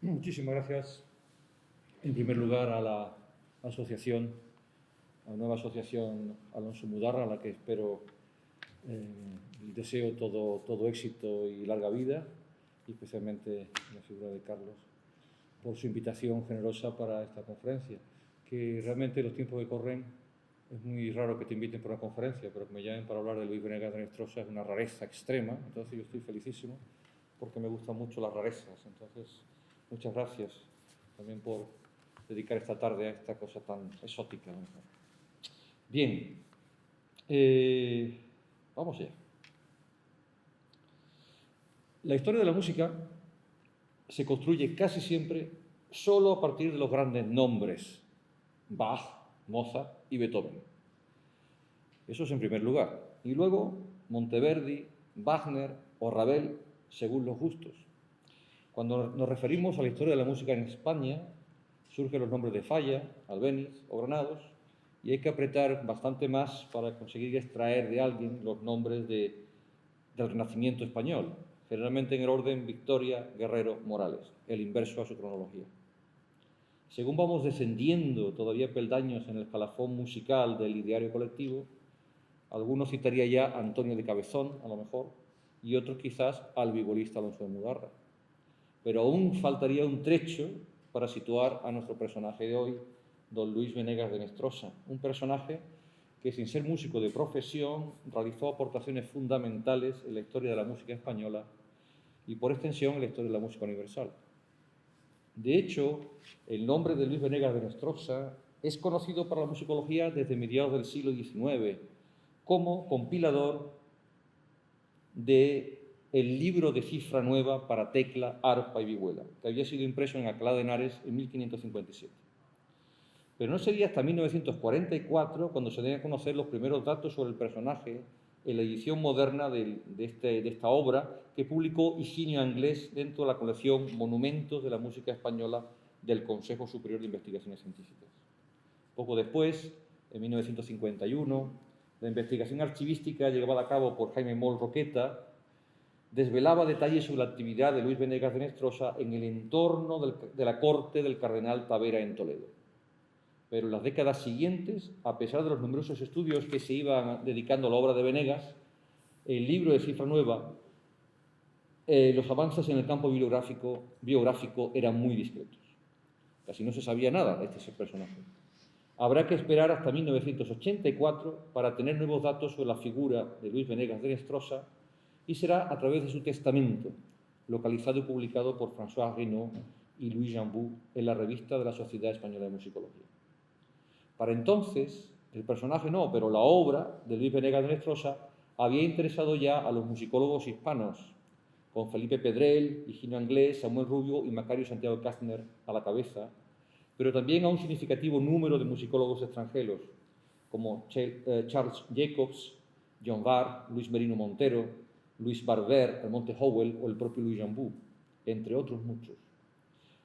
Muchísimas gracias, en primer lugar, a la asociación, a la nueva asociación Alonso Mudarra, a la que espero y deseo todo éxito y larga vida, y especialmente la figura de Carlos, por su invitación generosa para esta conferencia, que realmente en los tiempos que corren es muy raro que te inviten por una conferencia, pero que me llamen para hablar de Luis Venegas de Nestrosa es una rareza extrema, entonces yo estoy felicísimo porque me gustan mucho las rarezas. Entonces, muchas gracias también por dedicar esta tarde a esta cosa tan exótica. Bien, vamos allá. La historia de la música se construye casi siempre solo a partir de los grandes nombres, Bach, Mozart y Beethoven. Eso es en primer lugar. Y luego Monteverdi, Wagner o Ravel, según los gustos. Cuando nos referimos a la historia de la música en España, surgen los nombres de Falla, Albéniz o Granados, y hay que apretar bastante más para conseguir extraer de alguien los nombres del Renacimiento español, generalmente en el orden Victoria, Guerrero, Morales, el inverso a su cronología. Según vamos descendiendo todavía peldaños en el escalafón musical del ideario colectivo, algunos citaría ya a Antonio de Cabezón, a lo mejor, y otros quizás al vibolista Alonso de Mudarra. Pero aún faltaría un trecho para situar a nuestro personaje de hoy, don Luis Venegas de Nestrosa, un personaje que, sin ser músico de profesión, realizó aportaciones fundamentales en la historia de la música española y, por extensión, en la historia de la música universal. De hecho, el nombre de Luis Venegas de Nestrosa es conocido para la musicología desde mediados del siglo XIX como compilador del libro de cifra nueva para tecla, arpa y vihuela, que había sido impreso en Alcalá de Henares en 1557. Pero no sería hasta 1944 cuando se den a conocer los primeros datos sobre el personaje en la edición moderna de esta obra que publicó Higinio Anglés dentro de la colección Monumentos de la Música Española del Consejo Superior de Investigaciones Científicas. Poco después, en 1951, la investigación archivística llevada a cabo por Jaime Moll Roqueta desvelaba detalles sobre la actividad de Luis Venegas de Nestrosa en el entorno de la corte del cardenal Tavera en Toledo. Pero en las décadas siguientes, a pesar de los numerosos estudios que se iban dedicando a la obra de Venegas, el libro de cifra nueva, los avances en el campo biográfico eran muy discretos. Casi no se sabía nada de este personaje. Habrá que esperar hasta 1984 para tener nuevos datos sobre la figura de Luis Venegas de Nestrosa, y será a través de su testamento, localizado y publicado por François Reynaud y Louis Jambou en la revista de la Sociedad Española de Musicología. Para entonces, el personaje no, pero la obra de Luis Venegas de Nestrosa había interesado ya a los musicólogos hispanos, con Felipe Pedrell, Higinio Anglés, Samuel Rubio y Macario Santiago Kastner a la cabeza, pero también a un significativo número de musicólogos extranjeros, como Charles Jacobs, John Barr, Luis Merino Montero, Luis Barber, Almonte Howell o el propio Louis Jambou, entre otros muchos.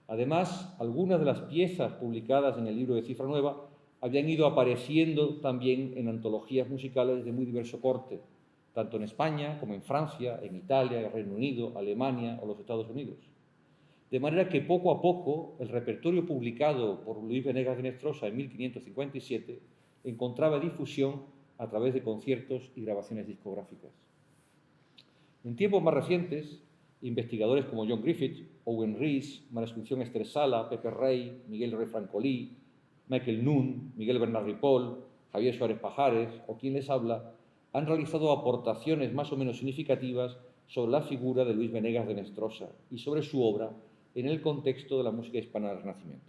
Además, algunas de las piezas publicadas en el libro de cifra nueva habían ido apareciendo también en antologías musicales de muy diverso corte, tanto en España como en Francia, en Italia, el Reino Unido, Alemania o los Estados Unidos. De manera que poco a poco el repertorio publicado por Luis Venegas de Nestrosa en 1557 encontraba difusión a través de conciertos y grabaciones discográficas. En tiempos más recientes, investigadores como John Griffith, Owen Rees, María Esther Sala, Pepe Rey, Miguel Rey Francolí, Michael Nunn, Miguel Bernard Ripoll, Javier Suárez Pajares o quien les habla, han realizado aportaciones más o menos significativas sobre la figura de Luis Venegas de Nestrosa y sobre su obra en el contexto de la música hispana del Renacimiento.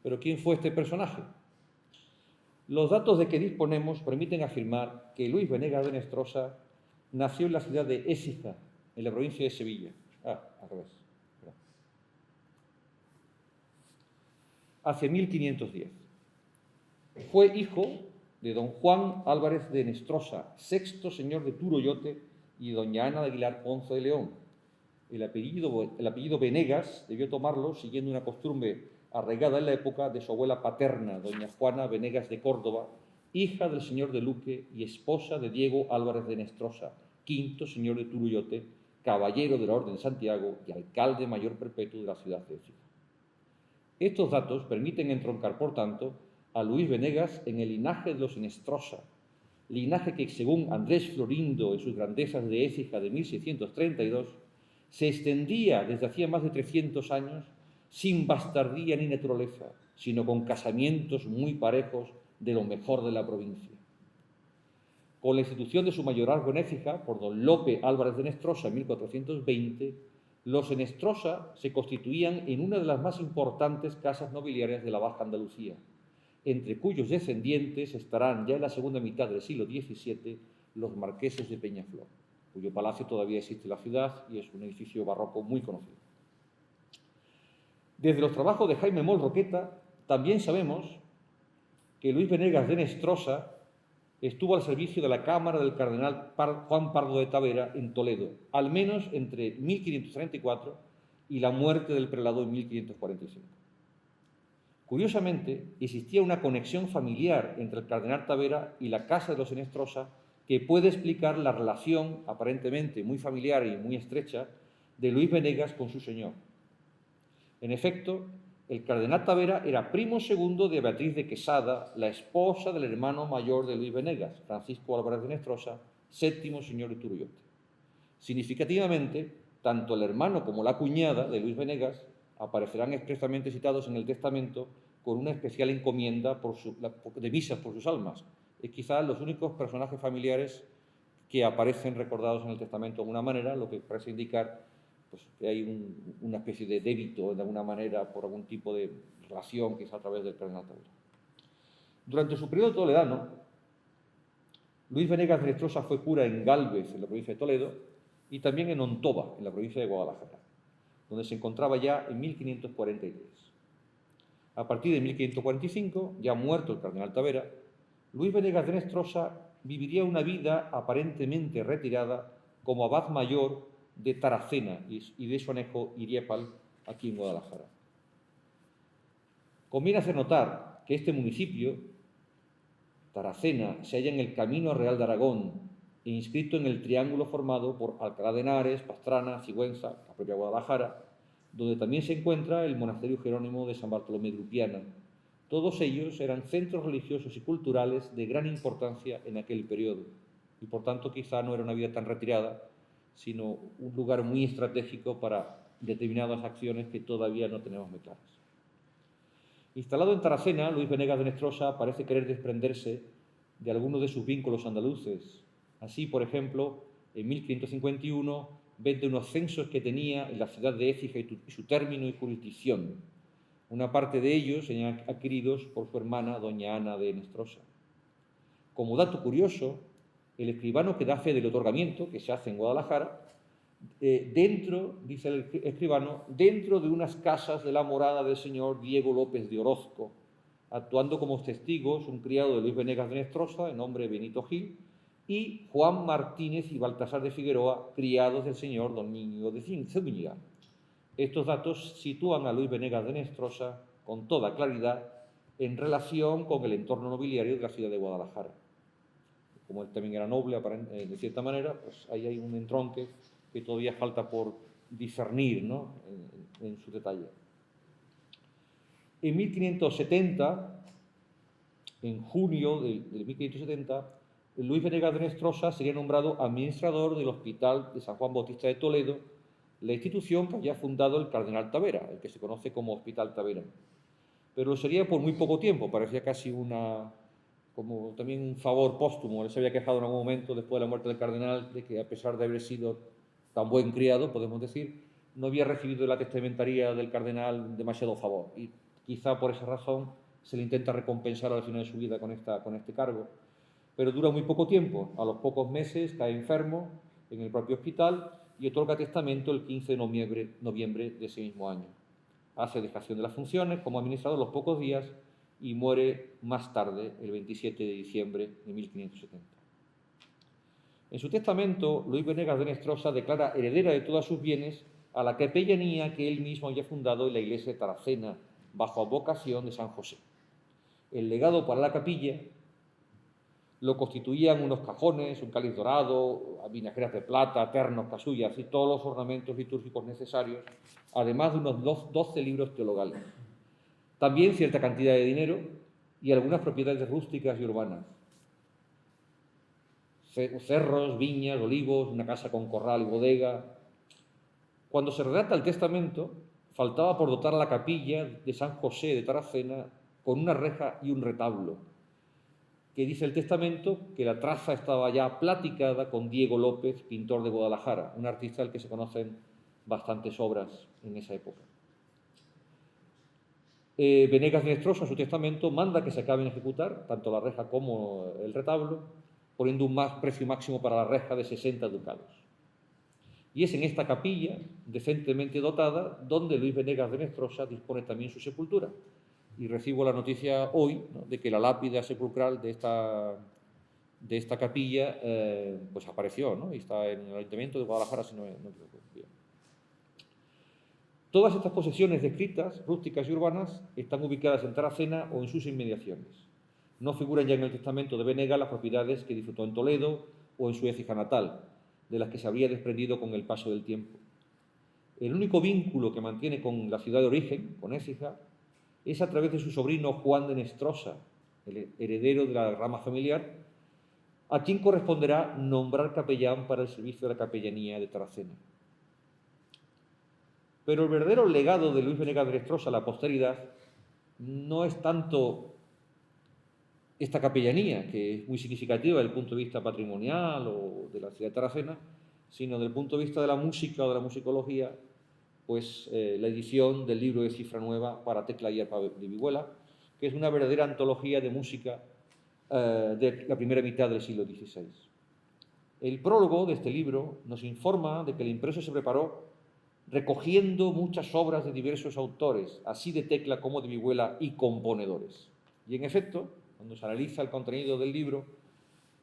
¿Pero quién fue este personaje? Los datos de que disponemos permiten afirmar que Luis Venegas de Nestrosa nació en la ciudad de Écija, en la provincia de Sevilla. Al revés. Hace 1510. Fue hijo de don Juan Álvarez de Nestrosa, sexto señor de Turoyote, y doña Ana de Aguilar Ponce de León. El apellido Venegas debió tomarlo siguiendo una costumbre arraigada en la época de su abuela paterna, doña Juana Venegas de Córdoba, hija del señor de Luque y esposa de Diego Álvarez de Nestrosa, quinto señor de Turuyote, caballero de la Orden de Santiago y alcalde mayor perpetuo de la ciudad de Écija. Estos datos permiten entroncar, por tanto, a Luis Venegas en el linaje de los Henestrosa, linaje que, según Andrés Florindo en sus Grandezas de Écija de 1632, se extendía desde hacía más de 300 años sin bastardía ni naturaleza, sino con casamientos muy parejos de lo mejor de la provincia. Con la institución de su mayorazgo en Écija, por don Lope Álvarez de Henestrosa en 1420, los Henestrosa se constituían en una de las más importantes casas nobiliarias de la Baja Andalucía, entre cuyos descendientes estarán ya en la segunda mitad del siglo XVII los marqueses de Peñaflor, cuyo palacio todavía existe en la ciudad y es un edificio barroco muy conocido. Desde los trabajos de Jaime Moll Roqueta también sabemos que Luis Venegas de Henestrosa estuvo al servicio de la Cámara del cardenal Juan Pardo de Tavera en Toledo, al menos entre 1534 y la muerte del prelado en 1545. Curiosamente, existía una conexión familiar entre el cardenal Tavera y la casa de los Henestrosa que puede explicar la relación, aparentemente muy familiar y muy estrecha, de Luis Venegas con su señor. En efecto, el cardenal Tavera era primo segundo de Beatriz de Quesada, la esposa del hermano mayor de Luis Venegas, Francisco Álvarez de Henestrosa, séptimo señor de Turuyote. Significativamente, tanto el hermano como la cuñada de Luis Venegas aparecerán expresamente citados en el testamento con una especial encomienda de misas por sus almas. Es quizás los únicos personajes familiares que aparecen recordados en el testamento de alguna manera, lo que parece indicar pues, que hay una especie de débito, de alguna manera, por algún tipo de relación, quizá a través del cardenal Tavera. Durante su periodo toledano, Luis Venegas de Henestrosa fue cura en Gálvez, en la provincia de Toledo, y también en Ontoba, en la provincia de Guadalajara, donde se encontraba ya en 1543. A partir de 1545, ya muerto el cardenal Tavera, Luis Venegas de Henestrosa viviría una vida aparentemente retirada como abad mayor de Taracena y de su anejo Iriepal, aquí en Guadalajara. Conviene hacer notar que este municipio, Taracena, se halla en el Camino Real de Aragón e inscrito en el triángulo formado por Alcalá de Henares, Pastrana, Sigüenza, la propia Guadalajara, donde también se encuentra el monasterio Jerónimo de San Bartolomé de Lupiana. Todos ellos eran centros religiosos y culturales de gran importancia en aquel periodo y, por tanto, quizá no era una vida tan retirada, sino un lugar muy estratégico para determinadas acciones que todavía no tenemos muy claras. Instalado en Taracena, Luis Venegas de Henestrosa parece querer desprenderse de algunos de sus vínculos andaluces. Así, por ejemplo, en 1551 vende unos censos que tenía en la ciudad de Écija y su término y jurisdicción. Una parte de ellos serían adquiridos por su hermana, doña Ana de Henestrosa. Como dato curioso, el escribano que da fe del otorgamiento, que se hace en Guadalajara, dentro, dice el escribano, dentro de unas casas de la morada del señor Diego López de Orozco, actuando como testigos un criado de Luis Venegas de Henestrosa, de nombre Benito Gil, y Juan Martínez y Baltasar de Figueroa, criados del señor don Íñigo de Zúñiga. Estos datos sitúan a Luis Venegas de Henestrosa con toda claridad en relación con el entorno nobiliario de la ciudad de Guadalajara. Como él también era noble, de cierta manera, pues ahí hay un entronque que todavía falta por discernir, ¿no?, en su detalle. En 1570, en junio de 1570, Luis Venegas de Henestrosa sería nombrado administrador del Hospital de San Juan Bautista de Toledo, la institución que había fundado el cardenal Tavera, el que se conoce como Hospital Tavera. Pero sería por muy poco tiempo, parecía casi como también un favor póstumo. Él se había quejado en algún momento, después de la muerte del cardenal, de que a pesar de haber sido tan buen criado, podemos decir, no había recibido de la testamentaría del cardenal demasiado favor. Y quizá por esa razón se le intenta recompensar al final de su vida con este cargo. Pero dura muy poco tiempo. A los pocos meses cae enfermo en el propio hospital y otorga testamento el 15 de noviembre de ese mismo año. Hace dejación de las funciones como administrador a los pocos días y muere más tarde, el 27 de diciembre de 1570. En su testamento, Luis Venegas de Henestrosa declara heredera de todos sus bienes a la capellanía que él mismo había fundado en la iglesia de Taracena, bajo advocación de San José. El legado para la capilla Lo constituían unos cajones, un cáliz dorado, vinajeras de plata, ternos, casullas y todos los ornamentos litúrgicos necesarios, además de unos 12 libros teologales. También cierta cantidad de dinero y algunas propiedades rústicas y urbanas. Cerros, viñas, olivos, una casa con corral y bodega. Cuando se redacta el testamento, faltaba por dotar a la capilla de San José de Tarracena con una reja y un retablo, que dice el testamento que la traza estaba ya platicada con Diego López, pintor de Guadalajara, un artista del que se conocen bastantes obras en esa época. Venegas de Nestrosa, en su testamento, manda que se acaben de ejecutar tanto la reja como el retablo, poniendo un precio máximo para la reja de 60 ducados. Y es en esta capilla, decentemente dotada, donde Luis Venegas de Nestrosa dispone también su sepultura. Y recibo la noticia hoy, ¿no?, de que la lápida sepulcral de esta capilla pues apareció, ¿no?, y está en el Ayuntamiento de Guadalajara, si no me equivoco. Bien. Todas estas posesiones descritas, rústicas y urbanas, están ubicadas en Tarracena o en sus inmediaciones. No figuran ya en el testamento de Venegas las propiedades que disfrutó en Toledo o en su Écija natal, de las que se habría desprendido con el paso del tiempo. El único vínculo que mantiene con la ciudad de origen, con Écija, es a través de su sobrino Juan de Nestrosa, el heredero de la rama familiar, a quien corresponderá nombrar capellán para el servicio de la capellanía de Tarracena. Pero el verdadero legado de Luis Venegas de Nestrosa a la posteridad no es tanto esta capellanía, que es muy significativa desde el punto de vista patrimonial o de la ciudad de Tarracena, sino desde el punto de vista de la música o de la musicología, pues la edición del libro de cifra nueva para tecla y arpa de vihuela, que es una verdadera antología de música de la primera mitad del siglo XVI. El prólogo de este libro nos informa de que el impreso se preparó recogiendo muchas obras de diversos autores, así de tecla como de vihuela y componedores. Y en efecto, cuando se analiza el contenido del libro,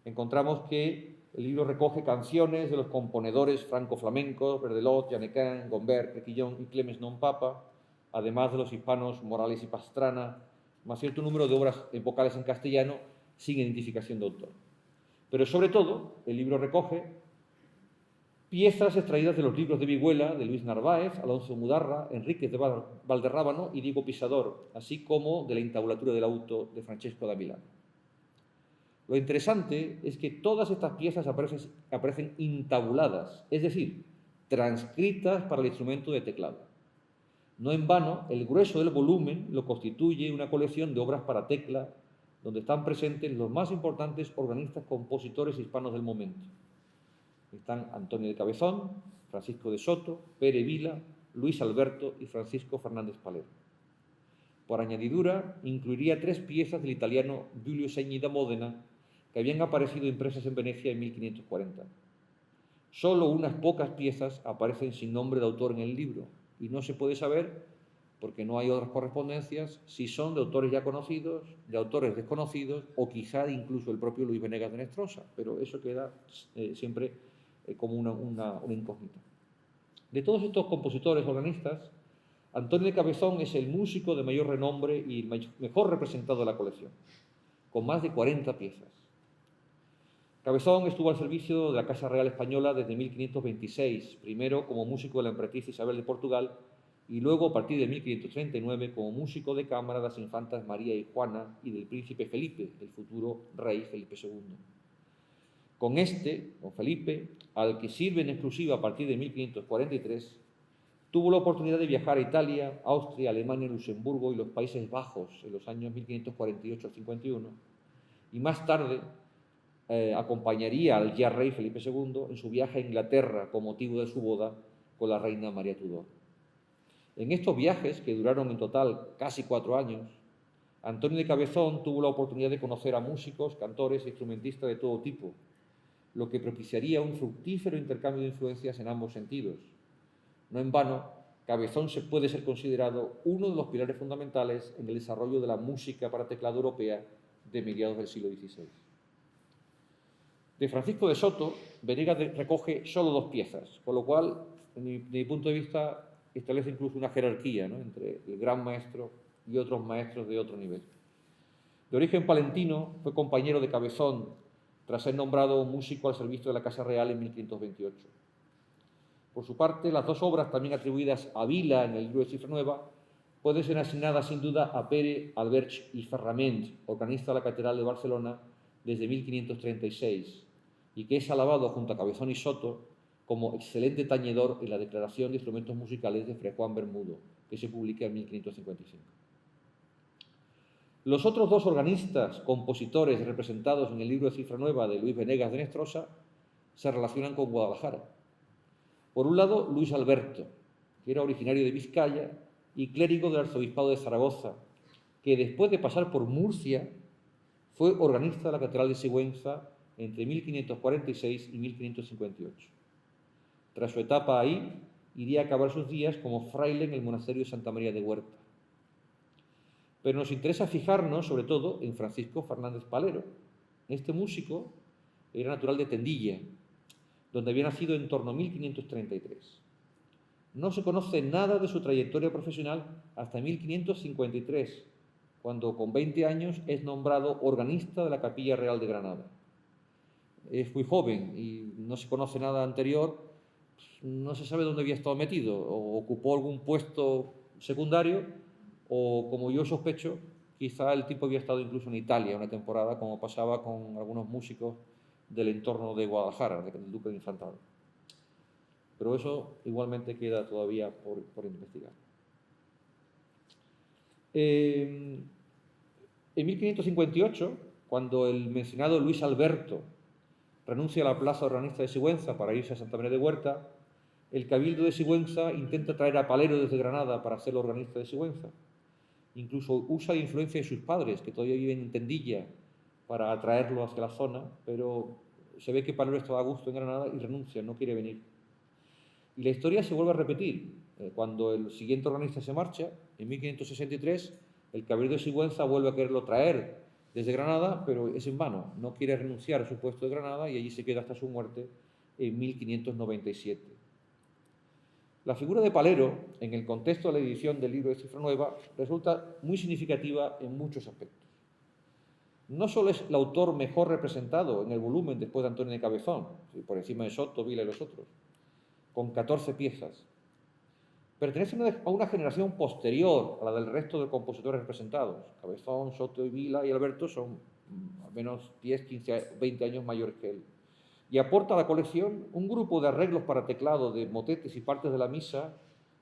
encontramos que el libro recoge canciones de los componedores franco-flamencos, Verdelot, Janequin, Gombert, Requillón y Clemens Non Papa, además de los hispanos Morales y Pastrana, más cierto número de obras vocales en castellano sin identificación de autor. Pero sobre todo, el libro recoge piezas extraídas de los libros de vihuela de Luis Narváez, Alonso Mudarra, Enríquez de Valderrábano y Diego Pisador, así como de la intabulatura del auto de Francesco da Milano. Lo interesante es que todas estas piezas aparecen intabuladas, es decir, transcritas para el instrumento de teclado. No en vano, el grueso del volumen lo constituye una colección de obras para tecla, donde están presentes los más importantes organistas compositores hispanos del momento. Están Antonio de Cabezón, Francisco de Soto, Pere Vila, Luis Alberto y Francisco Fernández Palermo. Por añadidura, incluiría 3 piezas del italiano Giulio Segni da Módena, que habían aparecido impresas en Venecia en 1540. Solo unas pocas piezas aparecen sin nombre de autor en el libro, y no se puede saber, porque no hay otras correspondencias, si son de autores ya conocidos, de autores desconocidos, o quizá incluso el propio Luis Venegas de Nestrosa, pero eso queda siempre como una incógnita. De todos estos compositores organistas, Antonio de Cabezón es el músico de mayor renombre y el mejor representado de la colección, con más de 40 piezas. Cabezón estuvo al servicio de la Casa Real Española desde 1526, primero como músico de la emperatriz Isabel de Portugal y luego a partir de 1539 como músico de cámara de las infantas María y Juana y del príncipe Felipe, el futuro rey Felipe II. Con Felipe, al que sirve en exclusiva a partir de 1543, tuvo la oportunidad de viajar a Italia, Austria, Alemania, Luxemburgo y los Países Bajos en los años 1548-51 y más tarde acompañaría al ya rey Felipe II en su viaje a Inglaterra con motivo de su boda con la reina María Tudor. En estos viajes, que duraron en total casi 4 años, Antonio de Cabezón tuvo la oportunidad de conocer a músicos, cantores e instrumentistas de todo tipo, lo que propiciaría un fructífero intercambio de influencias en ambos sentidos. No en vano, Cabezón puede ser considerado uno de los pilares fundamentales en el desarrollo de la música para teclado europea de mediados del siglo XVI. De Francisco de Soto, Venegas recoge solo 2 piezas, con lo cual, desde mi punto de vista, establece incluso una jerarquía, ¿no?, entre el gran maestro y otros maestros de otro nivel. De origen palentino, fue compañero de Cabezón tras ser nombrado músico al servicio de la Casa Real en 1528. Por su parte, las dos obras también atribuidas a Vila en el libro de Cifra Nueva pueden ser asignadas sin duda a Pere Alberch y Ferrament, organista de la Catedral de Barcelona desde 1536, y que es alabado junto a Cabezón y Soto como excelente tañedor en la Declaración de Instrumentos Musicales de Fray Juan Bermudo, que se publica en 1555. Los otros dos organistas, compositores representados en el libro de Cifra Nueva de Luis Venegas de Nestrosa, se relacionan con Guadalajara. Por un lado, Luis Alberto, que era originario de Vizcaya y clérigo del arzobispado de Zaragoza, que después de pasar por Murcia fue organista de la Catedral de Sigüenza entre 1546 y 1558. Tras su etapa ahí, iría a acabar sus días como fraile en el monasterio de Santa María de Huerta. Pero nos interesa fijarnos, sobre todo, en Francisco Fernández Palero. Este músico era natural de Tendilla, donde había nacido en torno a 1533. No se conoce nada de su trayectoria profesional hasta 1553, cuando con 20 años es nombrado organista de la Capilla Real de Granada. Es muy joven y no se conoce nada anterior, no se sabe dónde había estado metido, o ocupó algún puesto secundario, o, como yo sospecho, quizá el tipo había estado incluso en Italia una temporada, como pasaba con algunos músicos del entorno de Guadalajara, del Duque de Infantado. Pero eso igualmente queda todavía por investigar. En 1558, cuando el mencionado Luis Alberto renuncia a la plaza organista de Sigüenza para irse a Santa María de Huerta, el Cabildo de Sigüenza intenta traer a Palero desde Granada para ser organista de Sigüenza. Incluso usa la influencia de sus padres, que todavía viven en Tendilla, para atraerlo hacia la zona, pero se ve que Palero estaba a gusto en Granada y renuncia, no quiere venir. Y la historia se vuelve a repetir. Cuando el siguiente organista se marcha, en 1563, el Cabildo de Sigüenza vuelve a quererlo traer desde Granada, pero es en vano. No quiere renunciar a su puesto de Granada y allí se queda hasta su muerte en 1597. La figura de Palero, en el contexto de la edición del libro de Cifra Nueva, resulta muy significativa en muchos aspectos. No solo es el autor mejor representado en el volumen después de Antonio de Cabezón, por encima de Soto, Vila y los otros, con 14 piezas. Pertenece a una generación posterior a la del resto de compositores representados. Cabezón, Soto, Vila y Alberto son al menos 10, 15, 20 años mayores que él. Y aporta a la colección un grupo de arreglos para teclado de motetes y partes de la misa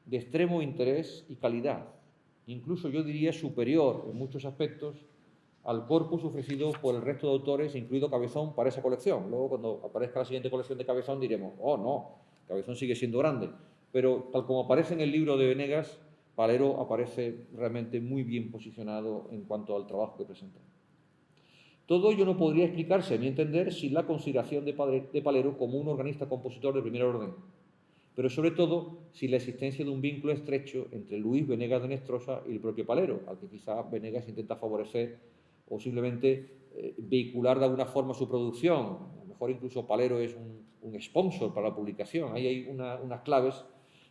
de extremo interés y calidad. Incluso yo diría superior en muchos aspectos al corpus ofrecido por el resto de autores, incluido Cabezón, para esa colección. Luego, cuando aparezca la siguiente colección de Cabezón, diremos, oh, no, Cabezón sigue siendo grande. Pero tal como aparece en el libro de Venegas, Palero aparece realmente muy bien posicionado en cuanto al trabajo que presenta. Todo ello no podría explicarse, a mi entender, sin la consideración de Palero como un organista-compositor de primer orden, pero sobre todo sin la existencia de un vínculo estrecho entre Luis Venegas de Nestrosa y el propio Palero, al que quizá Venegas intenta favorecer o simplemente vehicular de alguna forma su producción. A lo mejor incluso Palero es un sponsor para la publicación. Ahí hay unas claves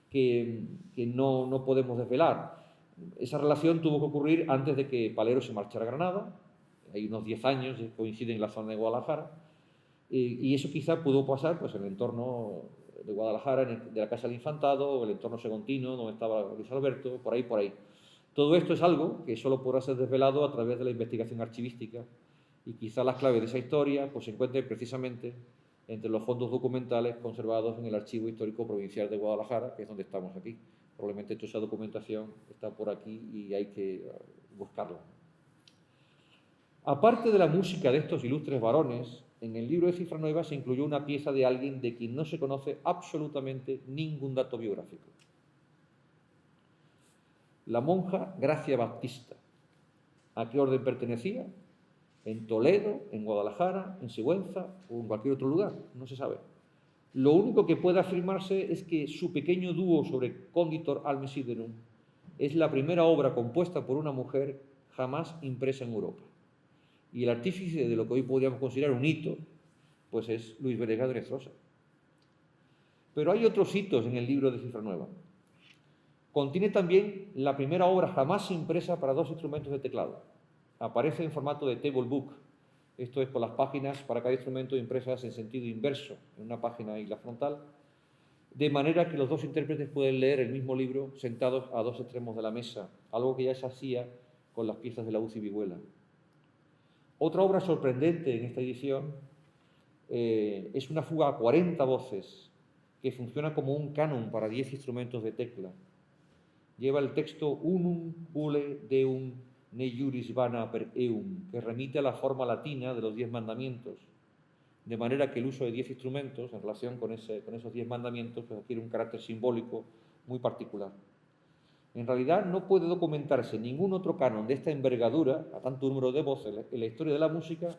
que no podemos desvelar. Esa relación tuvo que ocurrir antes de que Palero se marchara a Granada. Hay unos 10 años que coinciden en la zona de Guadalajara. Y eso quizá pudo pasar pues, en el entorno de Guadalajara, de la Casa del Infantado, o el entorno segontino, donde estaba Luis Alberto, por ahí. Todo esto es algo que solo podrá ser desvelado a través de la investigación archivística, y quizá las claves de esa historia pues, se encuentren precisamente entre los fondos documentales conservados en el Archivo Histórico Provincial de Guadalajara, que es donde estamos aquí. Probablemente toda esa documentación está por aquí y hay que buscarla. Aparte de la música de estos ilustres varones, en el libro de Cifra Nueva se incluyó una pieza de alguien de quien no se conoce absolutamente ningún dato biográfico. La monja Gracia Baptista. ¿A qué orden pertenecía? ¿En Toledo, en Guadalajara, en Sigüenza o en cualquier otro lugar? No se sabe. Lo único que puede afirmarse es que su pequeño dúo sobre Conditor Almesiderum es la primera obra compuesta por una mujer jamás impresa en Europa. Y el artífice de lo que hoy podríamos considerar un hito, pues es Luis Venegas de Nestrosa. Pero hay otros hitos en el libro de Cifra Nueva. Contiene también la primera obra jamás impresa para dos instrumentos de teclado. Aparece en formato de table book Esto es con las páginas para cada instrumento impresas en sentido inverso, en una página y la frontal, de manera que los dos intérpretes pueden leer el mismo libro sentados a dos extremos de la mesa, algo que ya se hacía con las piezas de la UCI Vihuela. Otra obra sorprendente en esta edición es una fuga a 40 voces que funciona como un canon para 10 instrumentos de tecla. Lleva el texto Unum Vule Deum ne iuris vana per eum, que remite a la forma latina de los 10 mandamientos, de manera que el uso de 10 instrumentos en relación con esos 10 mandamientos pues, adquiere un carácter simbólico muy particular. En realidad no puede documentarse ningún otro canon de esta envergadura, a tanto número de voces, en la historia de la música,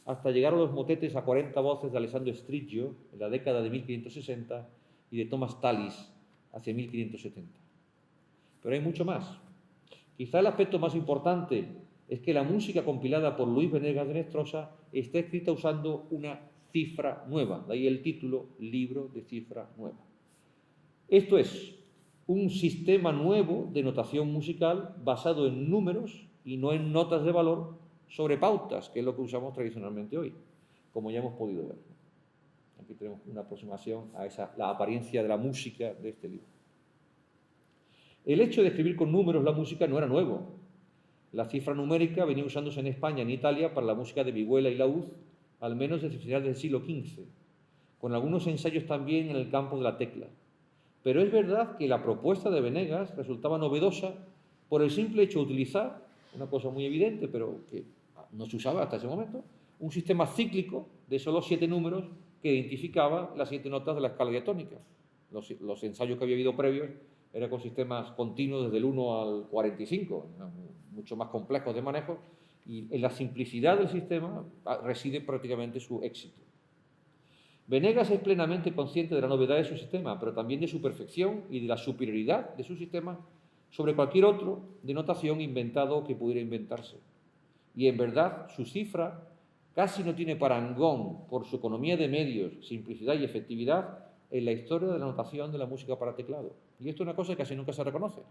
hasta llegar a los motetes a 40 voces de Alessandro Striggio en la década de 1560 y de Thomas Tallis hacia 1570. Pero hay mucho más. Quizá el aspecto más importante es que la música compilada por Luis Venegas de Nestrosa está escrita usando una cifra nueva, de ahí el título, Libro de Cifra Nueva. Esto es un sistema nuevo de notación musical basado en números y no en notas de valor sobre pautas, que es lo que usamos tradicionalmente hoy, como ya hemos podido ver. Aquí tenemos una aproximación a la apariencia de la música de este libro. El hecho de escribir con números la música no era nuevo. La cifra numérica venía usándose en España y en Italia para la música de Vihuela y Laúd, al menos desde finales del siglo XV, con algunos ensayos también en el campo de la tecla. Pero es verdad que la propuesta de Venegas resultaba novedosa por el simple hecho de utilizar, una cosa muy evidente, pero que no se usaba hasta ese momento, un sistema cíclico de solo 7 números que identificaba las 7 notas de la escala diatónica. Los ensayos que había habido previos eran con sistemas continuos desde el 1 al 45, mucho más complejos de manejo, y en la simplicidad del sistema reside prácticamente su éxito. Venegas es plenamente consciente de la novedad de su sistema, pero también de su perfección y de la superioridad de su sistema sobre cualquier otro de notación inventado o que pudiera inventarse. Y en verdad, su cifra casi no tiene parangón por su economía de medios, simplicidad y efectividad en la historia de la notación de la música para teclado. Y esto es una cosa que casi nunca se reconoce.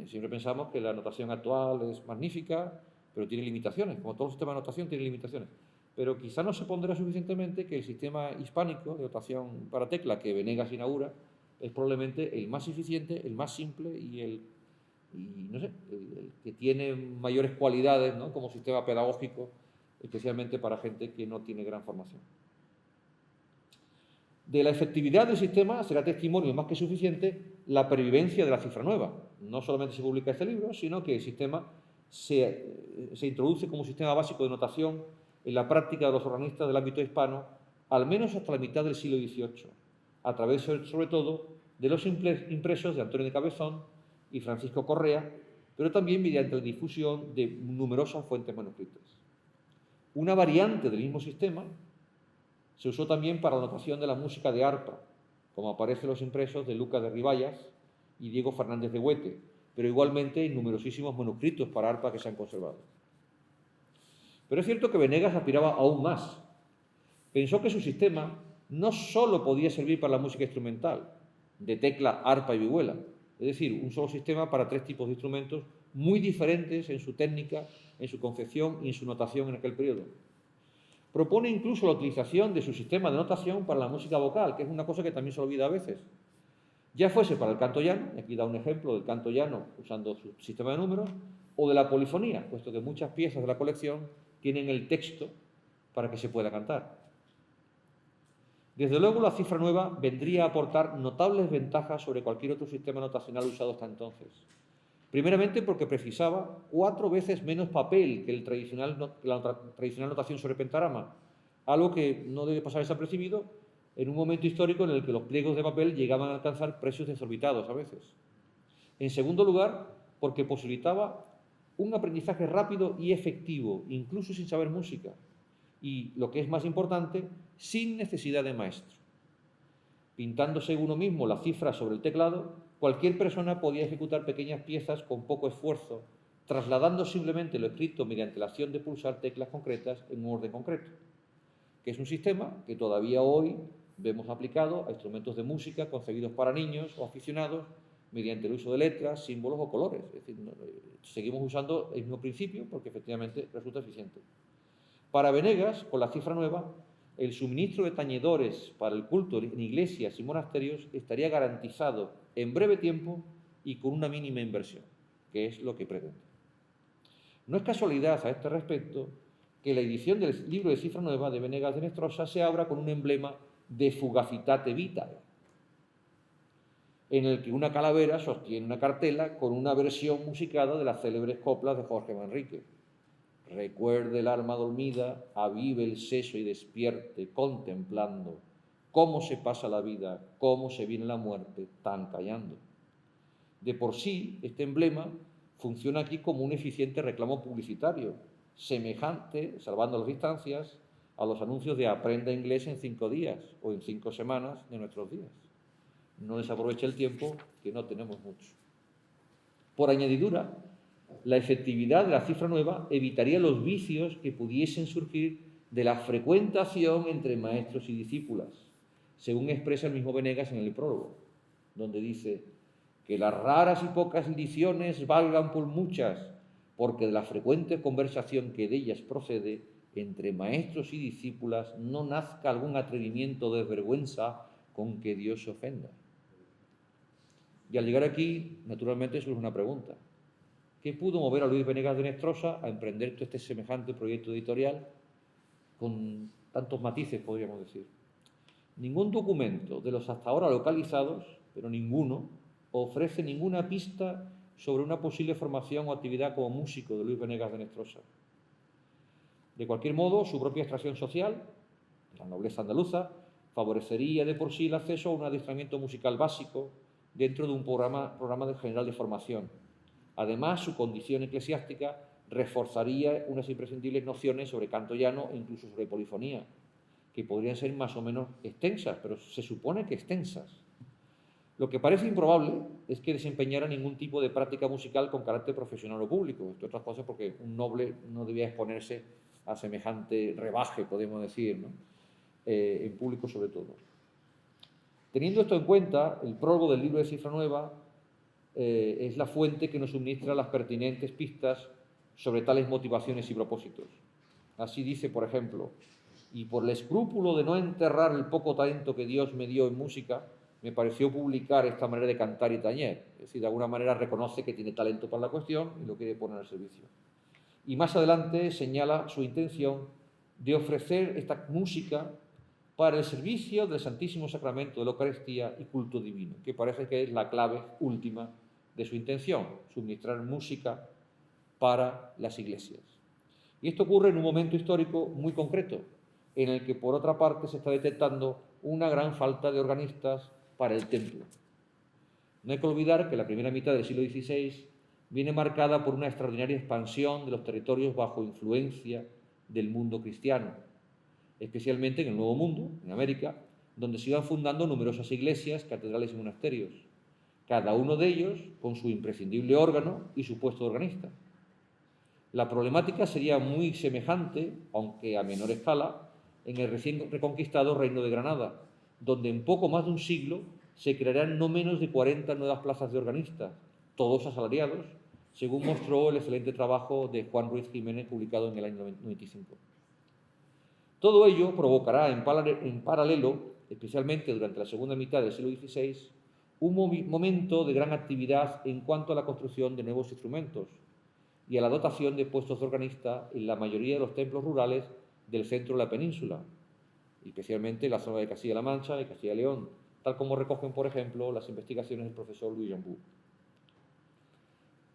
Siempre pensamos que la notación actual es magnífica, pero tiene limitaciones, como todo sistema de notación tiene limitaciones. Pero quizá no se pondrá suficientemente que el sistema hispánico de notación para tecla que Venegas inaugura es probablemente el más eficiente, el más simple y el que tiene mayores cualidades, ¿no?, como sistema pedagógico, especialmente para gente que no tiene gran formación. De la efectividad del sistema será testimonio más que suficiente la pervivencia de la cifra nueva. No solamente se publica este libro, sino que el sistema se introduce como sistema básico de notación en la práctica de los organistas del ámbito hispano, al menos hasta la mitad del siglo XVIII, a través, sobre todo, de los impresos de Antonio de Cabezón y Francisco Correa, pero también mediante la difusión de numerosas fuentes manuscritas. Una variante del mismo sistema se usó también para la notación de la música de arpa, como aparece en los impresos de Lucas de Ribayas y Diego Fernández de Huete, pero igualmente en numerosísimos manuscritos para arpa que se han conservado. Pero es cierto que Venegas aspiraba aún más. Pensó que su sistema no solo podía servir para la música instrumental, de tecla, arpa y vihuela, es decir, un solo sistema para 3 tipos de instrumentos muy diferentes en su técnica, en su concepción y en su notación en aquel periodo. Propone incluso la utilización de su sistema de notación para la música vocal, que es una cosa que también se olvida a veces. Ya fuese para el canto llano, aquí da un ejemplo del canto llano usando su sistema de números, o de la polifonía, puesto que muchas piezas de la colección tienen el texto para que se pueda cantar. Desde luego, la cifra nueva vendría a aportar notables ventajas sobre cualquier otro sistema notacional usado hasta entonces. Primeramente porque precisaba 4 veces menos papel que la tradicional notación sobre pentagrama, algo que no debe pasar desapercibido en un momento histórico en el que los pliegos de papel llegaban a alcanzar precios desorbitados a veces. En segundo lugar, porque posibilitaba un aprendizaje rápido y efectivo, incluso sin saber música, y, lo que es más importante, sin necesidad de maestro. Pintándose uno mismo la cifra sobre el teclado, cualquier persona podía ejecutar pequeñas piezas con poco esfuerzo, trasladando simplemente lo escrito mediante la acción de pulsar teclas concretas en un orden concreto, que es un sistema que todavía hoy vemos aplicado a instrumentos de música concebidos para niños o aficionados mediante el uso de letras, símbolos o colores. Es decir, seguimos usando el mismo principio porque efectivamente resulta eficiente. Para Venegas, con la cifra nueva, el suministro de tañedores para el culto en iglesias y monasterios estaría garantizado en breve tiempo y con una mínima inversión, que es lo que pretende. No es casualidad a este respecto que la edición del libro de cifra nueva de Venegas de Nestrosa se abra con un emblema de Fugacitate Vitae, en el que una calavera sostiene una cartela con una versión musicada de las célebres coplas de Jorge Manrique. Recuerde el alma dormida, avive el seso y despierte, contemplando cómo se pasa la vida, cómo se viene la muerte, tan callando. De por sí, este emblema funciona aquí como un eficiente reclamo publicitario, semejante, salvando las distancias, a los anuncios de aprenda inglés en 5 días o en 5 semanas de nuestros días. No desaproveche el tiempo, que no tenemos mucho. Por añadidura, la efectividad de la cifra nueva evitaría los vicios que pudiesen surgir de la frecuentación entre maestros y discípulas, según expresa el mismo Venegas en el prólogo, donde dice que las raras y pocas ediciones valgan por muchas, porque de la frecuente conversación que de ellas procede entre maestros y discípulas no nazca algún atrevimiento de vergüenza con que Dios se ofenda. Y al llegar aquí, naturalmente, surge una pregunta. ¿Qué pudo mover a Luis Venegas de Nestrosa a emprender todo este semejante proyecto editorial con tantos matices, podríamos decir? Ningún documento de los hasta ahora localizados, pero ninguno, ofrece ninguna pista sobre una posible formación o actividad como músico de Luis Venegas de Nestrosa. De cualquier modo, su propia extracción social, la nobleza andaluza, favorecería de por sí el acceso a un adiestramiento musical básico dentro de un programa general de formación. Además, su condición eclesiástica reforzaría unas imprescindibles nociones sobre canto llano e incluso sobre polifonía, que podrían ser más o menos extensas, pero se supone que extensas. Lo que parece improbable es que desempeñara ningún tipo de práctica musical con carácter profesional o público, entre otras cosas porque un noble no debía exponerse a semejante rebaje, podemos decir, ¿no? En público sobre todo. Teniendo esto en cuenta, el prólogo del libro de Cifra Nueva es la fuente que nos suministra las pertinentes pistas sobre tales motivaciones y propósitos. Así dice, por ejemplo, y por el escrúpulo de no enterrar el poco talento que Dios me dio en música, me pareció publicar esta manera de cantar y tañer. Es decir, de alguna manera reconoce que tiene talento para la cuestión y lo quiere poner al servicio. Y más adelante señala su intención de ofrecer esta música para el servicio del Santísimo Sacramento de la Eucaristía y culto divino, que parece que es la clave última de su intención, suministrar música para las iglesias. Y esto ocurre en un momento histórico muy concreto, en el que, por otra parte, se está detectando una gran falta de organistas para el templo. No hay que olvidar que la primera mitad del siglo XVI viene marcada por una extraordinaria expansión de los territorios bajo influencia del mundo cristiano, especialmente en el Nuevo Mundo, en América, donde se iban fundando numerosas iglesias, catedrales y monasterios, cada uno de ellos con su imprescindible órgano y su puesto de organista. La problemática sería muy semejante, aunque a menor escala, en el recién reconquistado Reino de Granada, donde en poco más de un siglo se crearán no menos de 40 nuevas plazas de organistas, todos asalariados, según mostró el excelente trabajo de Juan Ruiz Jiménez, publicado en el año 95. Todo ello provocará en paralelo, especialmente durante la segunda mitad del siglo XVI, un momento de gran actividad en cuanto a la construcción de nuevos instrumentos y a la dotación de puestos de organista en la mayoría de los templos rurales del centro de la península, especialmente en la zona de Castilla-La Mancha y Castilla y León, tal como recogen, por ejemplo, las investigaciones del profesor Louis Jambout.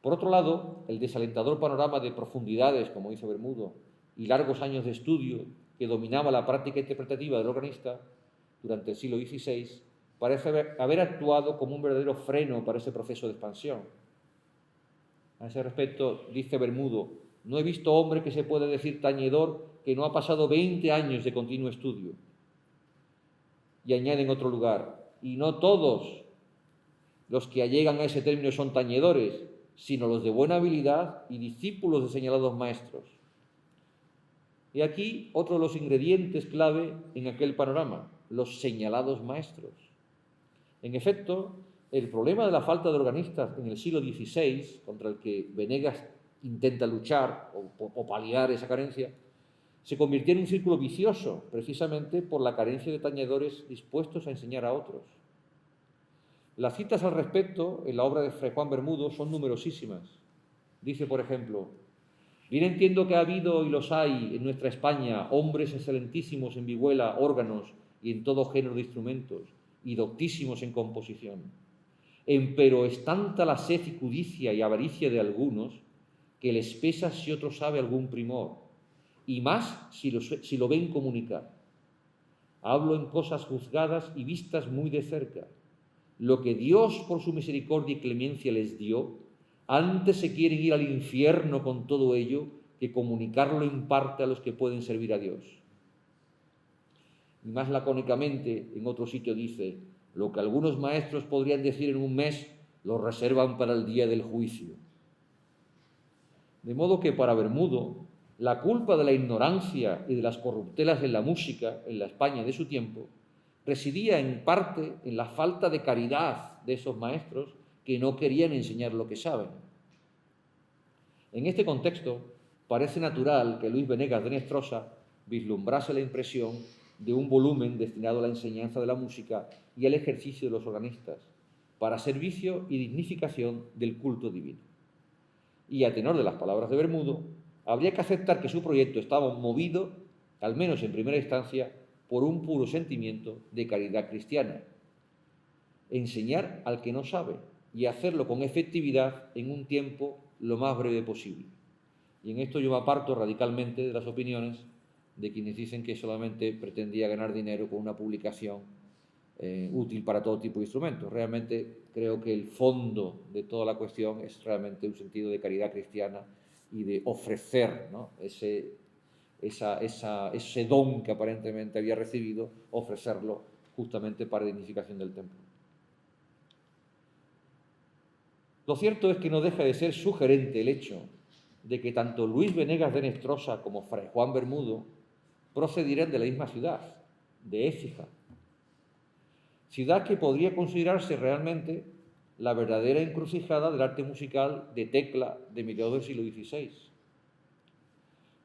Por otro lado, el desalentador panorama de profundidades, como dice Bermudo, y largos años de estudio que dominaba la práctica interpretativa del organista durante el siglo XVI, parece haber actuado como un verdadero freno para ese proceso de expansión. A ese respecto, dice Bermudo, no he visto hombre que se pueda decir tañedor que no ha pasado 20 años de continuo estudio. Y añade en otro lugar, y no todos los que allegan a ese término son tañedores, sino los de buena habilidad y discípulos de señalados maestros. Y aquí otro de los ingredientes clave en aquel panorama, los señalados maestros. En efecto, el problema de la falta de organistas en el siglo XVI, contra el que Venegas intenta luchar o paliar esa carencia, se convirtió en un círculo vicioso, precisamente por la carencia de tañedores dispuestos a enseñar a otros. Las citas al respecto en la obra de Fray Juan Bermudo son numerosísimas. Dice, por ejemplo: bien entiendo que ha habido y los hay en nuestra España hombres excelentísimos en vihuela, órganos y en todo género de instrumentos, y doctísimos en composición. Empero es tanta la sed y codicia y avaricia de algunos que les pesa si otro sabe algún primor, y más si lo ven comunicar. Hablo en cosas juzgadas y vistas muy de cerca. Lo que Dios por su misericordia y clemencia les dio, antes se quieren ir al infierno con todo ello que comunicarlo en parte a los que pueden servir a Dios. Y más lacónicamente, en otro sitio dice: lo que algunos maestros podrían decir en un mes, lo reservan para el día del juicio. De modo que para Bermudo, la culpa de la ignorancia y de las corruptelas en la música, en la España de su tiempo, residía en parte en la falta de caridad de esos maestros que no querían enseñar lo que saben. En este contexto, parece natural que Luis Venegas de Nestrosa vislumbrase la impresión de un volumen destinado a la enseñanza de la música y al ejercicio de los organistas, para servicio y dignificación del culto divino. Y a tenor de las palabras de Bermudo, habría que aceptar que su proyecto estaba movido, al menos en primera instancia, por un puro sentimiento de caridad cristiana. Enseñar al que no sabe y hacerlo con efectividad en un tiempo lo más breve posible. Y en esto yo me aparto radicalmente de las opiniones de quienes dicen que solamente pretendía ganar dinero con una publicación útil para todo tipo de instrumentos. Realmente creo que el fondo de toda la cuestión es realmente un sentido de caridad cristiana y de ofrecer, ¿no?, ese don que aparentemente había recibido, ofrecerlo justamente para dignificación del templo. Lo cierto es que no deja de ser sugerente el hecho de que tanto Luis Venegas de Nestrosa como Fray Juan Bermudo procedieran de la misma ciudad, de Écija, ciudad que podría considerarse realmente la verdadera encrucijada del arte musical de Tecla de mediados del siglo XVI.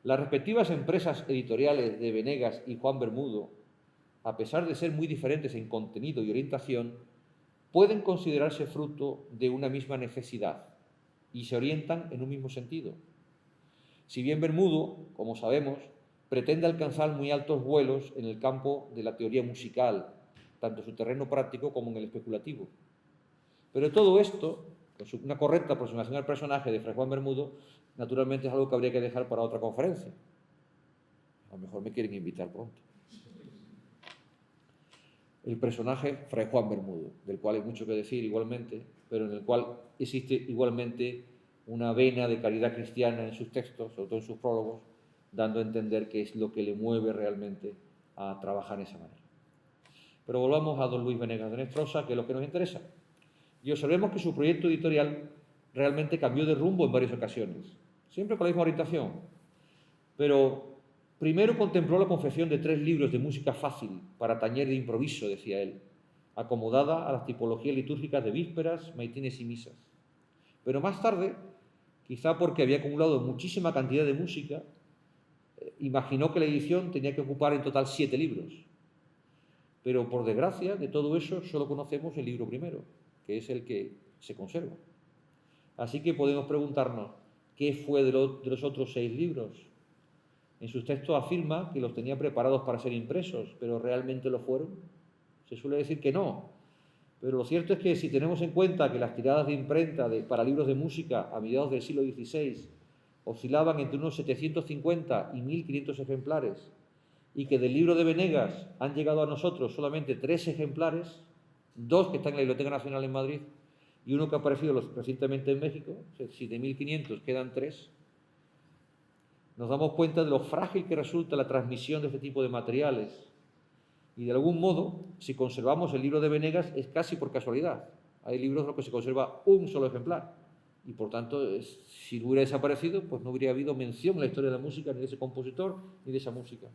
Las respectivas empresas editoriales de Venegas y Juan Bermudo, a pesar de ser muy diferentes en contenido y orientación, pueden considerarse fruto de una misma necesidad y se orientan en un mismo sentido. Si bien Bermudo, como sabemos, pretende alcanzar muy altos vuelos en el campo de la teoría musical, tanto en su terreno práctico como en el especulativo. Pero todo esto, con una correcta aproximación al personaje de Fray Juan Bermudo, naturalmente es algo que habría que dejar para otra conferencia. A lo mejor me quieren invitar pronto. El personaje Fray Juan Bermudo, del cual hay mucho que decir igualmente, pero en el cual existe igualmente una vena de caridad cristiana en sus textos, sobre todo en sus prólogos, dando a entender que es lo que le mueve realmente a trabajar de esa manera. Pero volvamos a don Luis Venegas de Nestrosa, que es lo que nos interesa. Y observemos que su proyecto editorial realmente cambió de rumbo en varias ocasiones, siempre con la misma orientación. Pero primero contempló la confección de 3 libros de música fácil para tañer de improviso, decía él, acomodada a las tipologías litúrgicas de vísperas, maitines y misas. Pero más tarde, quizá porque había acumulado muchísima cantidad de música, imaginó que la edición tenía que ocupar en total 7 libros. Pero por desgracia, de todo eso solo conocemos el libro primero, que es el que se conserva. Así que podemos preguntarnos, ¿qué fue de los otros 6 libros? En sus textos afirma que los tenía preparados para ser impresos, pero ¿realmente lo fueron? Se suele decir que no. Pero lo cierto es que si tenemos en cuenta que las tiradas de imprenta para libros de música a mediados del siglo XVI oscilaban entre unos 750 y 1500 ejemplares, y que del libro de Venegas han llegado a nosotros solamente 3 ejemplares, 2 que están en la Biblioteca Nacional en Madrid y uno que ha aparecido recientemente en México, si de 1500 quedan 3, nos damos cuenta de lo frágil que resulta la transmisión de este tipo de materiales. Y de algún modo, si conservamos el libro de Venegas, es casi por casualidad. Hay libros en los que se conserva un solo ejemplar. Y por tanto, si hubiera desaparecido, pues no habría habido mención en la historia de la música ni de ese compositor ni de esa música.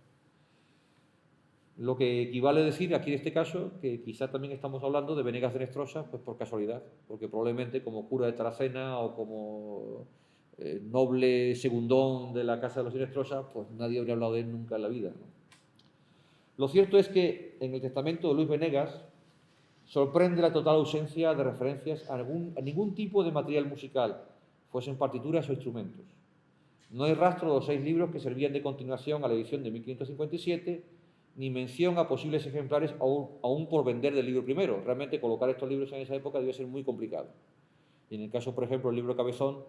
Lo que equivale a decir aquí en este caso que quizá también estamos hablando de Venegas de Nestrosa, pues por casualidad, porque probablemente como cura de Taracena o como noble segundón de la Casa de los Hinestrosa, pues nadie habría hablado de él nunca en la vida, ¿no? Lo cierto es que en el testamento de Luis Venegas sorprende la total ausencia de referencias a ningún tipo de material musical, fuesen partituras o instrumentos. No hay rastro de los 6 libros que servían de continuación a la edición de 1557, ni mención a posibles ejemplares aún por vender del libro primero. Realmente colocar estos libros en esa época debe ser muy complicado. Y en el caso, por ejemplo, del libro Cabezón,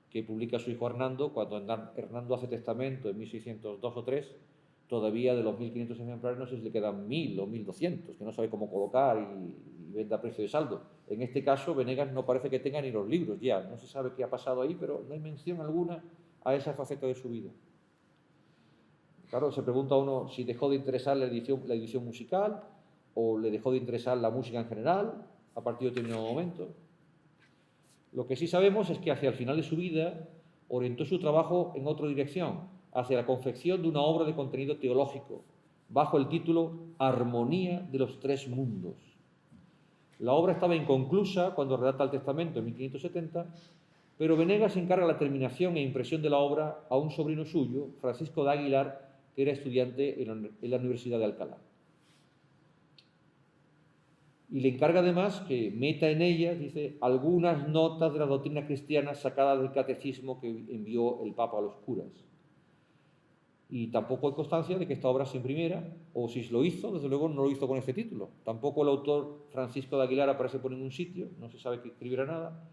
que publica su hijo Hernando, cuando Hernando hace testamento en 1602 o 3, todavía de los 1.500 ejemplares no sé si le quedan 1.000 o 1.200, que no sabe cómo colocar y vende a precio de saldo. En este caso, Venegas no parece que tenga ni los libros ya, no se sabe qué ha pasado ahí, pero no hay mención alguna a esa faceta de su vida. Claro, se pregunta uno si dejó de interesar la edición musical o le dejó de interesar la música en general a partir de determinado momento. Lo que sí sabemos es que hacia el final de su vida orientó su trabajo en otra dirección, hacia la confección de una obra de contenido teológico, bajo el título Armonía de los Tres Mundos. La obra estaba inconclusa cuando redacta el testamento en 1570, pero Venegas encarga la terminación e impresión de la obra a un sobrino suyo, Francisco de Aguilar, que era estudiante en la Universidad de Alcalá. Y le encarga además que meta en ella, dice, algunas notas de la doctrina cristiana sacadas del catecismo que envió el Papa a los curas. Y tampoco hay constancia de que esta obra se imprimiera, o si lo hizo, desde luego no lo hizo con este título. Tampoco el autor Francisco de Aguilar aparece por ningún sitio, no se sabe que escribiera nada.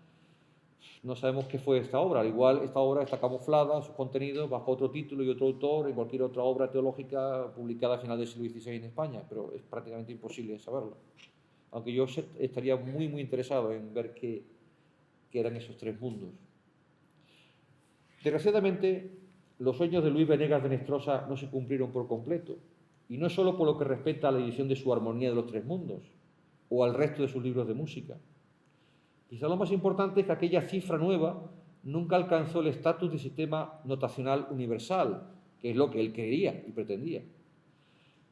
No sabemos qué fue esta obra. Al igual, esta obra está camuflada, sus contenidos, bajo otro título y otro autor, en cualquier otra obra teológica publicada a final del siglo XVI en España, pero es prácticamente imposible saberlo. Aunque yo estaría muy interesado en ver qué eran esos tres mundos. Desgraciadamente, los sueños de Luis Venegas de Nestrosa no se cumplieron por completo, y no solo por lo que respecta a la edición de su Armonía de los Tres Mundos, o al resto de sus libros de música. Quizá lo más importante es que aquella cifra nueva nunca alcanzó el estatus de sistema notacional universal, que es lo que él quería y pretendía.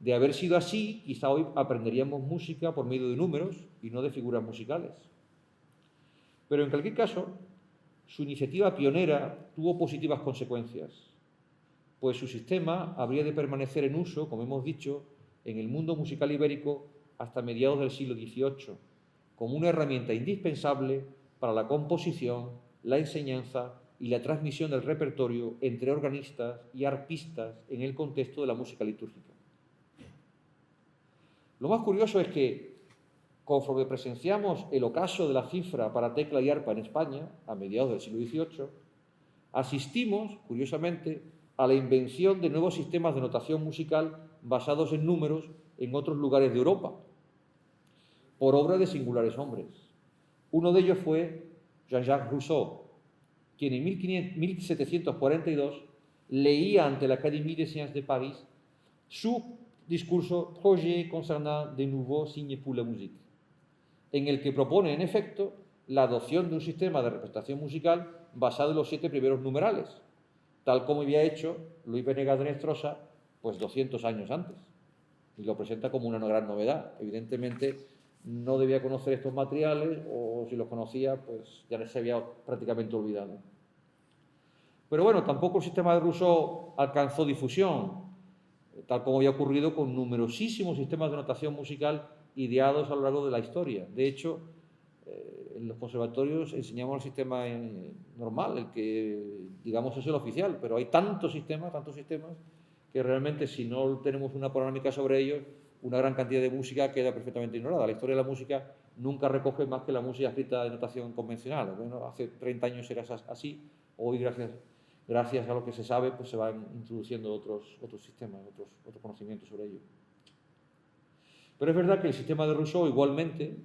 De haber sido así, quizá hoy aprenderíamos música por medio de números y no de figuras musicales. Pero en cualquier caso, su iniciativa pionera tuvo positivas consecuencias, pues su sistema habría de permanecer en uso, como hemos dicho, en el mundo musical ibérico hasta mediados del siglo XVIII, como una herramienta indispensable para la composición, la enseñanza y la transmisión del repertorio entre organistas y arpistas en el contexto de la música litúrgica. Lo más curioso es que, conforme presenciamos el ocaso de la cifra para tecla y arpa en España, a mediados del siglo XVIII, asistimos, curiosamente, a la invención de nuevos sistemas de notación musical basados en números en otros lugares de Europa, por obra de singulares hombres. Uno de ellos fue Jean-Jacques Rousseau, quien en 1742 leía ante la Académie des Sciences de París su discurso Projet concernant de nouveaux signes pour la musique, en el que propone, en efecto, la adopción de un sistema de representación musical basado en los 7 primeros numerales, tal como había hecho Luis Venegas de Nestrosa, pues 200 años antes, y lo presenta como una gran novedad. Evidentemente, no debía conocer estos materiales, o si los conocía, pues ya se había prácticamente olvidado. Pero bueno, tampoco el sistema de Rousseau alcanzó difusión, tal como había ocurrido con numerosísimos sistemas de notación musical ideados a lo largo de la historia. De hecho, en los conservatorios enseñamos el sistema normal, el que, digamos, es el oficial, pero hay tantos sistemas, que realmente si no tenemos una panorámica sobre ellos, una gran cantidad de música queda perfectamente ignorada. La historia de la música nunca recoge más que la música escrita de notación convencional. Bueno, hace 30 años era así, hoy gracias a lo que se sabe, pues se van introduciendo otros sistemas, otros conocimientos sobre ello. Pero es verdad que el sistema de Rousseau igualmente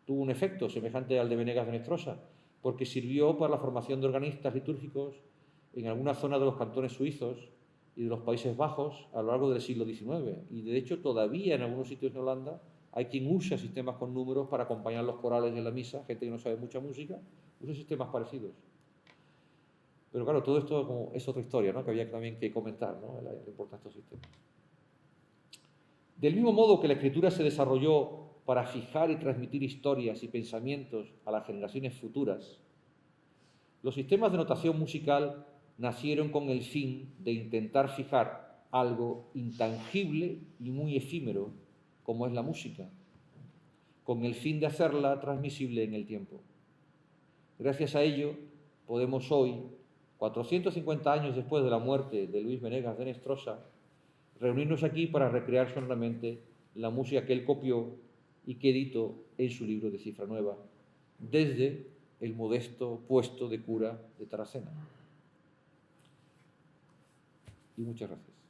tuvo un efecto semejante al de Venegas de Nestrosa, porque sirvió para la formación de organistas litúrgicos en algunas zonas de los cantones suizos y de los Países Bajos a lo largo del siglo XIX. Y de hecho todavía en algunos sitios de Holanda hay quien usa sistemas con números para acompañar los corales en la misa, gente que no sabe mucha música, usa sistemas parecidos. Pero claro, todo esto es otra historia, ¿no?, que había también que comentar, ¿no?, la importancia de estos sistemas. Del mismo modo que la escritura se desarrolló para fijar y transmitir historias y pensamientos a las generaciones futuras, Los sistemas de notación musical nacieron con el fin de intentar fijar algo intangible y muy efímero, como es la música, con el fin de hacerla transmisible en el tiempo. Gracias a ello, podemos hoy, 450 años después de la muerte de Luis Venegas de Nestrosa, reunirnos aquí para recrear sonoramente la música que él copió y que editó en su libro de Cifra Nueva, desde el modesto puesto de cura de Tarracena. Y muchas gracias.